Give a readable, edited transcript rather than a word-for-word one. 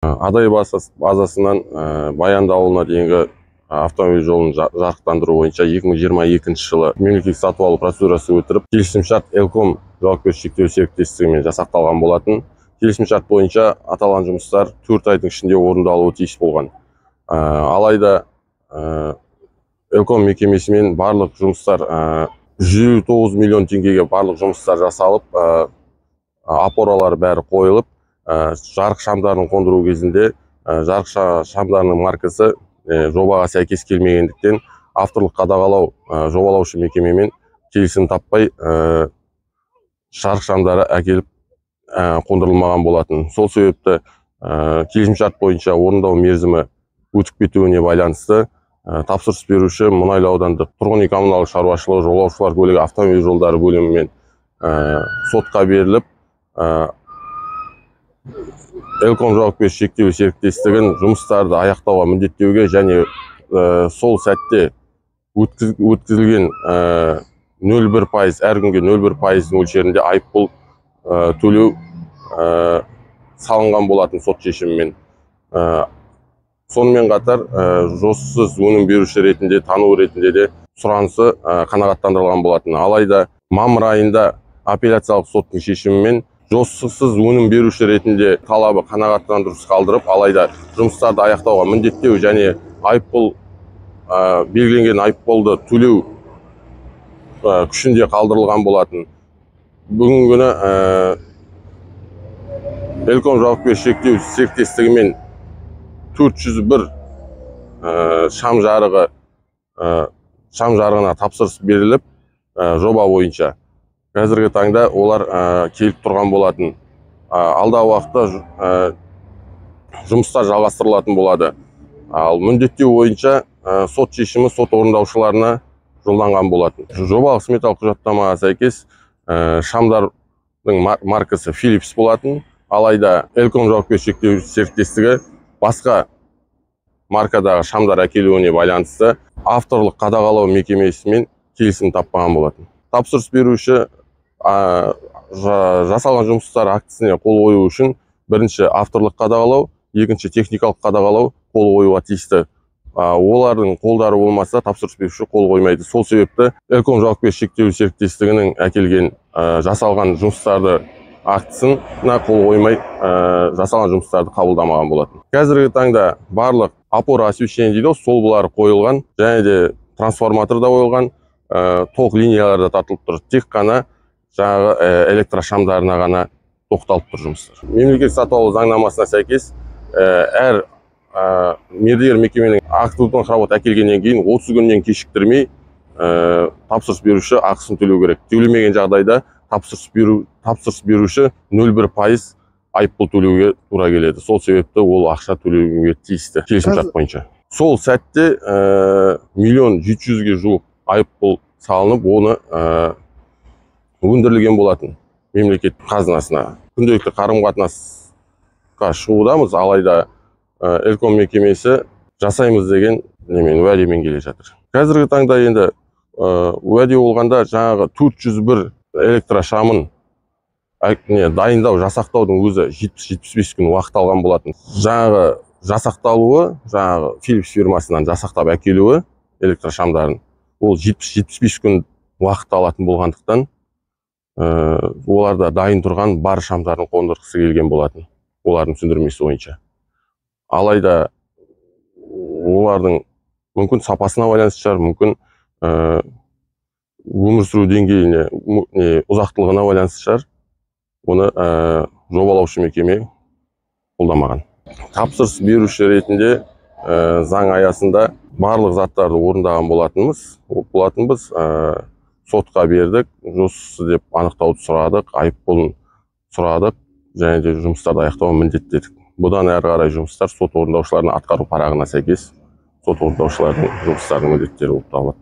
Адай базасынан Баянды ауылына дейінгі автомобиль жолын жарықтандыру бойынша 2022 жылы мемлекеттік сатып алу процедурасы өтіп, келісімшарт Элком жауапкершілігі шектеулі серіктестігімен жасақталған болатын. Келісімшарт бойынша аталған жұмыстар 4 айдың ішінде орындалуы тиіс болған. Алайда Элком мекемесімен барлық жұмыстар 109 миллион теңгеге барлық жұмыстар жасалып, опоралар бәрі қойылып, жарық шамдарын қондыру кезінде жарық шамдарының маркасы жобаға сәйкес келмегендіктен авторлық қадағалау жобалаушы мекемемен келісім таппай жарық шамдары әкеліп қондырылмаған болатын. Сол себепті келісімшарт бойынша орындау мерзімі өтіп кетуіне байланысты тапсырыс беруші Мұнайлы аудандық тұрғын үй коммуналдық шаруашылығы жолаушылар көлігі автомобиль жолдары бөлімімен сотқа беріліп, Элком жауапкершілігі шектеулі серіктестігін жұмыстарды аяқтауға міндеттеуге және сол сәтте өткізілген 0,1%, әр күнге 0,1% мөлшерінде айыппұл төлеу салынған болатын сот шешімімен. Сонымен қатар жосықсыз өнім беруші ретінде, тану ретінде де сұранысы қанағаттандырылған болатын. Алайда мамыр айында апелляциялық соттың шешімімен жосықсыз өнім беруші ретінде талабы қанағаттандырусыз қалдырып, алайда жұмыстарды аяқтауға міндеттеу және айыппұл белгіленген айыппұлды төлеу күшінде қалдырылған болатын. Бүгінгі күні Элком жауапкершілігі шектеулі серіктестігімен 401 шам жарығына тапсырыс беріліп, жоба бойынша қазіргі таңда олар келіп тұрған болатын. Алдағы уақытта жұмыстар жалғастырылатын болады. Ал міндеттеу бойынша сот шешімі сот орындаушыларына жолданған болатын. Жобалық сметалық құжаттамаға сәйкес шамдардың маркасы Philips болатын. Алайда Элком жауапкершілігі шектеулі серіктестігі басқа маркадағы шамдар әкелуіне байланысты авторлық қадағалау мекемесімен келісім таппаған болатын. Тапсырыс беруші жасалған жұмыстар актісіне қол қою үшін бірінші авторлық қадағалау, екінші техникалық қадағалау қол қоюға тиісті. Олардың қолдары болмаса тапсырыс беруші қол қоймайды. Сол себепті Элком жауапкершілігі шектеулі серіктестігінің әкелген жасалған жұмыстарды актісіне қол қоймай жасалған жұмыстарды қабылдамаған болатын. Қазіргі таңда барлық опора освещение дейді, сол бұлары қойылған, және де трансформатор да қойылған, тоқ линиялар да тартылып тұр. Тек қана жаңағы электрошамдарына ғана тоқталып тұр жұмыстар. Мемлекеттік сатып алу заңнамасына сәйкес әр мердігер мекеменің акт-учет работа әкелгеннен кейін 30 күннен кешіктірмей тапсырыс беруші ақысын төлеу керек. Төлемеген жағдайда тапсырыс беруші 0,1% айыппұл төлеуге тура келеді. Сол себепті ол ақша төлеуге тиісті келісімшарт бойынша. Сол сәтте 1,7 жуық айыппұл салынып, оны өндірілген болатын мемлекет қазынасына. Күнделікті қарым-қатынасқа шығудамыз, алайда Элком мекемесі жасаймыз деген уәдемен келе жатыр. Қазіргі таңда енді уәде болғанда жаңағы 401 электрошамын дайындау, жасақтаудың өзі 70-75 күн уақыт алған болатын. Жаңағы жасақталуы, жаңағы Philips фирмасынан жасақтап әкелуі электрошамдарын, ол 70-75 күн уақыт алатын болғандықтан, оларда дайын тұрған бар шамдарын қондырғысы келген болатын, олардың түсіндірмесі бойынша. Алайда олардың мүмкін сапасына байланысты шығар, мүмкін өмір сүру деңгейіне, ұзақтылығына байланысты шығар, оны жобалаушы мекеме қолдамаған. Тапсырыс беруші ретінде заң аясында барлық заттарды орындаған болатынбыз, сотқа бердік, жосықсыз деп анықтауды сұрадық, айыппұлын сұрадық, және де жұмыстарды аяқтауға міндеттедік. Бұдан әрі қарай жұмыстар сот орындаушыларының атқару парағына сәйкес сот орындаушылардың жұмыстарының міндеттері болып табылады.